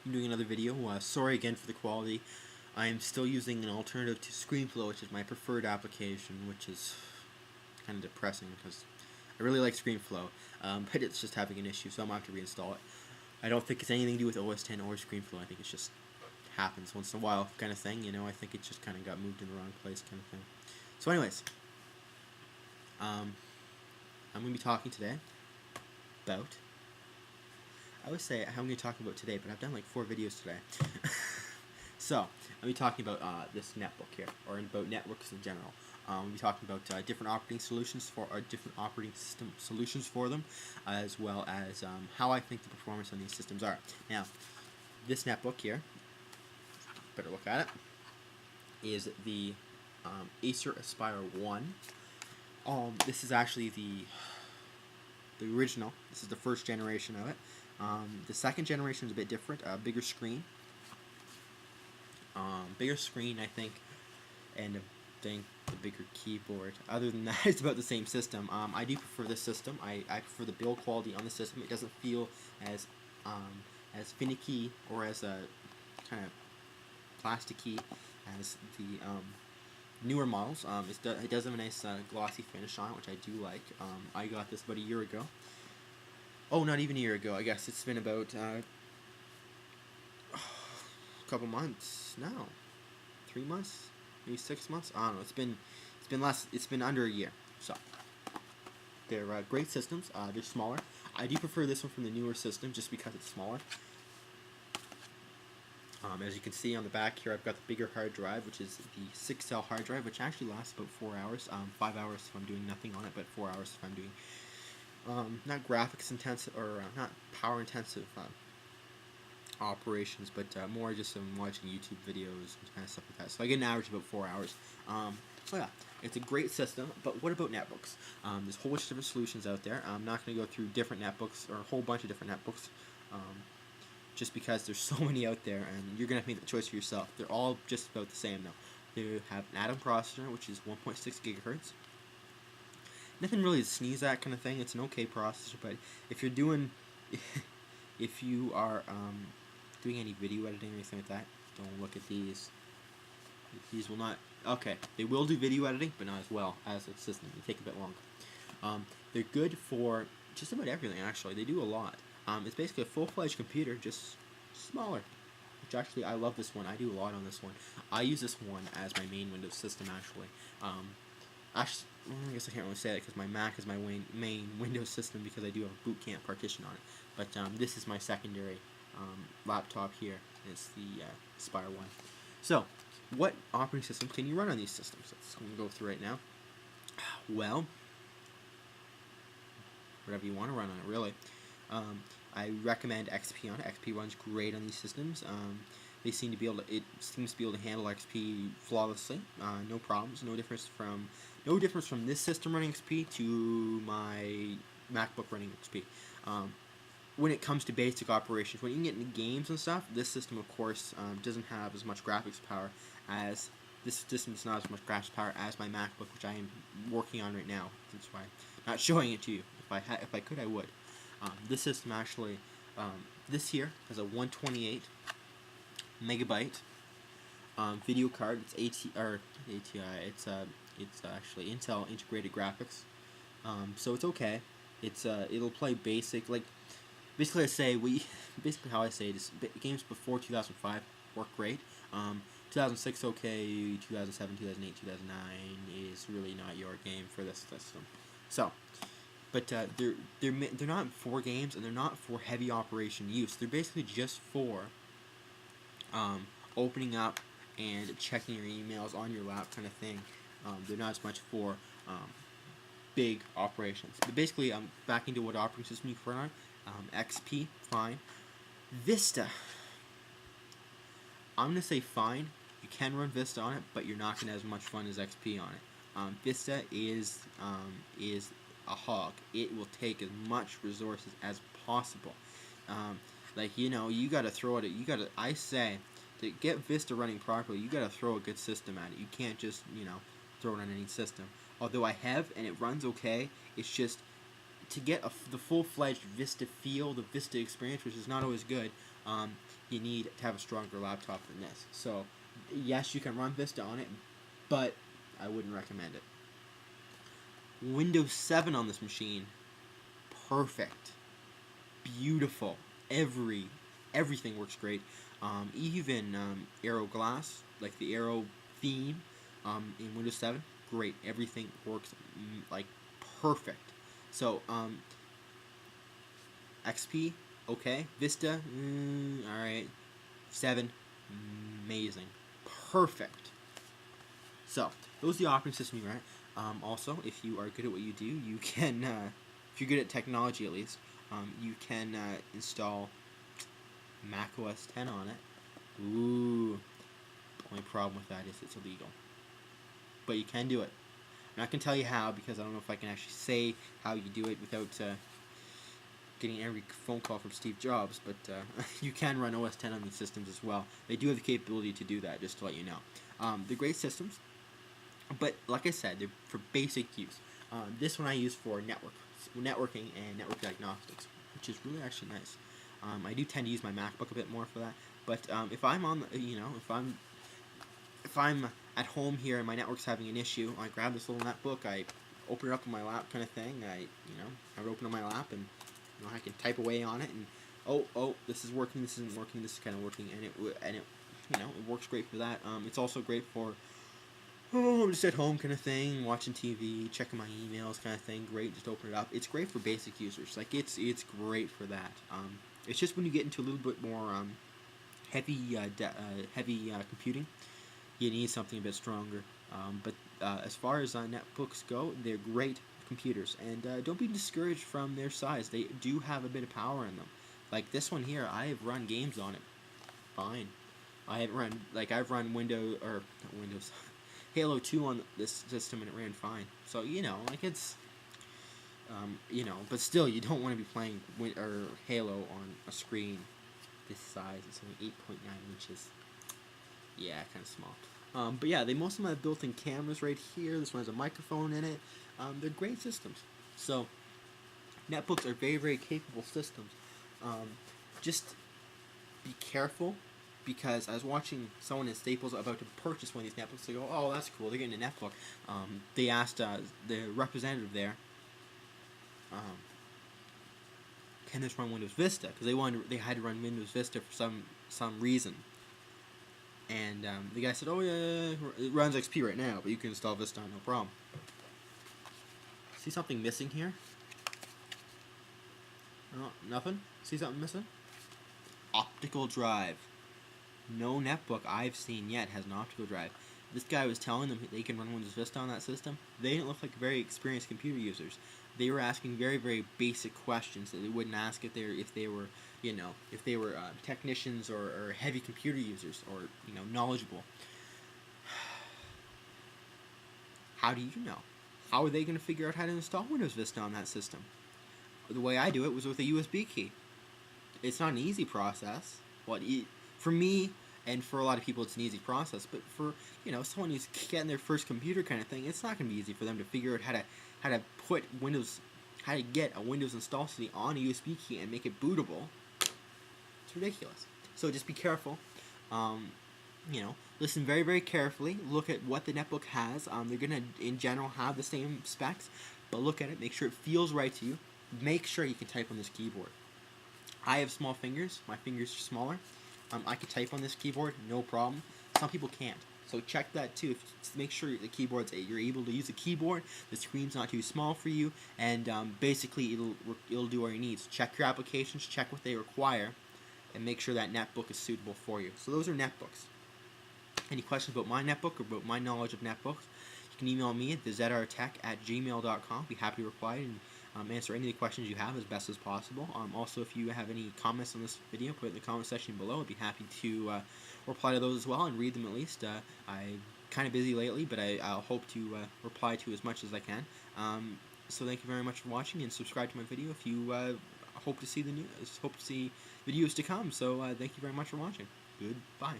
I'm doing another video. Sorry again for the quality. I am still using an alternative to ScreenFlow, which is my preferred application, which is kind of depressing because I really like ScreenFlow, but it's just having an issue, so I'm going to have to reinstall it. I don't think it's anything to do with OS 10 or ScreenFlow. I think it just happens once in a while kind of thing, you know. I think it just kind of got moved in the wrong place kind of thing. So anyways, I'm going to be talking today about, I would say how I'm going to talk about today, but I've done like 4 videos today. So, I'm going to be talking about this netbook here, or about networks in general. We'll be talking about different operating solutions for, or different operating system solutions for them, as well as how I think the performance on these systems are. Now, this netbook here, better look at it, is the Acer Aspire 1. This is actually the original. This is the first generation of it. The second generation is a bit different, bigger screen. Bigger screen, I think, and the bigger keyboard. Other than that, it's about the same system. I do prefer this system. I prefer the build quality on the system. It doesn't feel as finicky or as kind of plasticky as the newer models. It does have a nice glossy finish on it, which I do like. I got this about a year ago. Oh, not even a year ago. I guess it's been about a couple months now. 3 months, maybe 6 months. I don't know. It's been less. It's been under a year. So they're great systems. They're smaller. I do prefer this one from the newer system just because it's smaller. As you can see on the back here, I've got the bigger hard drive, which is the 6-cell hard drive, which actually lasts about 4 hours. 5 hours if I'm doing nothing on it, but 4 hours if I'm doing not graphics intensive or not power intensive operations, but more just watching YouTube videos and kind of stuff like that. So I get an average of about 4 hours. So yeah, it's a great system. But what about netbooks? There's a whole bunch of different solutions out there. I'm not going to go through different netbooks or a whole bunch of different netbooks. Just because there's so many out there, and you're going to have to make the choice for yourself. They're all just about the same, though. They have an Atom processor, which is 1.6 gigahertz. Nothing really to sneeze at kind of thing. It's an okay processor, but if you're doing, if you are doing any video editing or anything like that, don't look at these. These will not, okay, they will do video editing, but not as well as the system. They take a bit longer. They're good for just about everything, actually. They do a lot. It's basically a full-fledged computer, just smaller. Which actually, I love this one. I do a lot on this one. I use this one as my main Windows system, actually. Actually, I guess I can't really say that because my Mac is my main Windows system because I do have a boot camp partition on it. But this is my secondary laptop here. It's the Aspire 1. So, what operating system can you run on these systems? That's what I'm going to go through right now. Well, whatever you want to run on it, really. I recommend XP on it. XP runs great on these systems. They seem to be able to. It seems to be able to handle XP flawlessly. No problems. No difference from this system running XP to my MacBook running XP. When it comes to basic operations, when you can get into games and stuff, this system, of course, doesn't have as much graphics power as this system does not have as much graphics power as my MacBook, which I am working on right now. That's why I'm not showing it to you. If I could, I would. This system actually, this here has a 128 megabyte video card. It's ATI. It's actually Intel integrated graphics. So it's okay. It'll play basic, like basically basically how I say it is games before 2005 work great. 2006 okay. 2007, 2008, 2009 is really not your game for this system. So. But they're not for games, and they're not for heavy operation use. They're basically just for opening up and checking your emails on your lap kind of thing. They're not as much for big operations. But basically, back into what operating system you can run on. XP, fine. Vista, I'm going to say fine. You can run Vista on it, but you're not going to have as much fun as XP on it. Vista is a hog. It will take as much resources as possible. Like, you know, you gotta throw it. I say, to get Vista running properly, you gotta throw a good system at it. You can't just, you know, throw it on any system. Although I have, and it runs okay, it's just to get the full-fledged Vista feel, the Vista experience, which is not always good. you need to have a stronger laptop than this. So, yes, you can run Vista on it, but I wouldn't recommend it. Windows 7 on this machine, perfect, beautiful. Everything works great. Even Arrow Glass, like the Arrow theme, in Windows 7, great. Everything works like perfect. So XP, okay. Vista, alright. 7, amazing. Perfect. So, those are the operating system you're at. Also, if you are good at what you do, you can, if you're good at technology at least, you can install Mac OS 10 on it. Ooh. The only problem with that is it's illegal. But you can do it. I'm not going to tell you how, because I don't know if I can actually say how you do it without getting every phone call from Steve Jobs, but you can run OS 10 on these systems as well. They do have the capability to do that, just to let you know. They're great systems, but like I said, they're for basic use. This one I use for networking and network diagnostics, which is really actually nice. I do tend to use my MacBook a bit more for that, but if I'm on, if I'm at home here and my network's having an issue, I grab this little netbook, I open it up on my lap, kind of thing. I have it open on my lap, and I can type away on it, and oh, this is working, this isn't working, this is kind of working, and it it works great for that. It's also great for I'm just at home kind of thing, watching TV, checking my emails kind of thing. Great, just open it up. It's great for basic users. Like it's great for that. It's just when you get into a little bit more heavy computing, you need something a bit stronger. But as far as netbooks go, they're great computers, and don't be discouraged from their size. They do have a bit of power in them. Like this one here, I have run games on it. Fine. I've run Windows Halo 2 on this system, and it ran fine. So it's but still, you don't want to be playing Halo on a screen this size. It's only 8.9 inches. Yeah, kind of small. But yeah, most of them have built-in cameras right here. This one has a microphone in it. They're great systems. So, netbooks are very, very capable systems. Just be careful, because I was watching someone in Staples about to purchase one of these netbooks. They go, oh, that's cool, they're getting a netbook. They asked the representative there, can this run Windows Vista? Because they had to run Windows Vista for some reason. And the guy said, oh yeah, it runs XP right now, but you can install Vista, no problem. See something missing here? No, nothing? See something missing? Optical drive. No netbook I've seen yet has an optical drive. This guy was telling them they can run Windows Vista on that system. They didn't look like very experienced computer users. They were asking very, very basic questions that they wouldn't ask if they were technicians or heavy computer users, or knowledgeable. How do you know? How are they going to figure out how to install Windows Vista on that system? The way I do it was with a USB key. It's not an easy process. For me, and for a lot of people, it's an easy process. But for someone who's getting their first computer kind of thing, it's not going to be easy for them to figure out how to get a Windows install CD on a USB key and make it bootable. It's ridiculous. So just be careful. Listen very, very carefully. Look at what the netbook has. They're gonna, in general, have the same specs, but look at it. Make sure it feels right to you. Make sure you can type on this keyboard. I have small fingers. My fingers are smaller. I can type on this keyboard, no problem. Some people can't. So check that too. Make sure you're able to use the keyboard. The screen's not too small for you, and basically it'll do all your needs. Check your applications. Check what they require, and make sure that netbook is suitable for you. So those are netbooks. Any questions about my netbook or about my knowledge of netbooks, you can email me at TheZRTECH@gmail.com. Be happy to reply and answer any of the questions you have as best as possible. Also, if you have any comments on this video, put it in the comment section below. I'd be happy to reply to those as well and read them at least. I'm kind of busy lately, but I'll hope to reply to as much as I can. So thank you very much for watching, and subscribe to my video if you hope to see videos to come. So thank you very much for watching. Goodbye.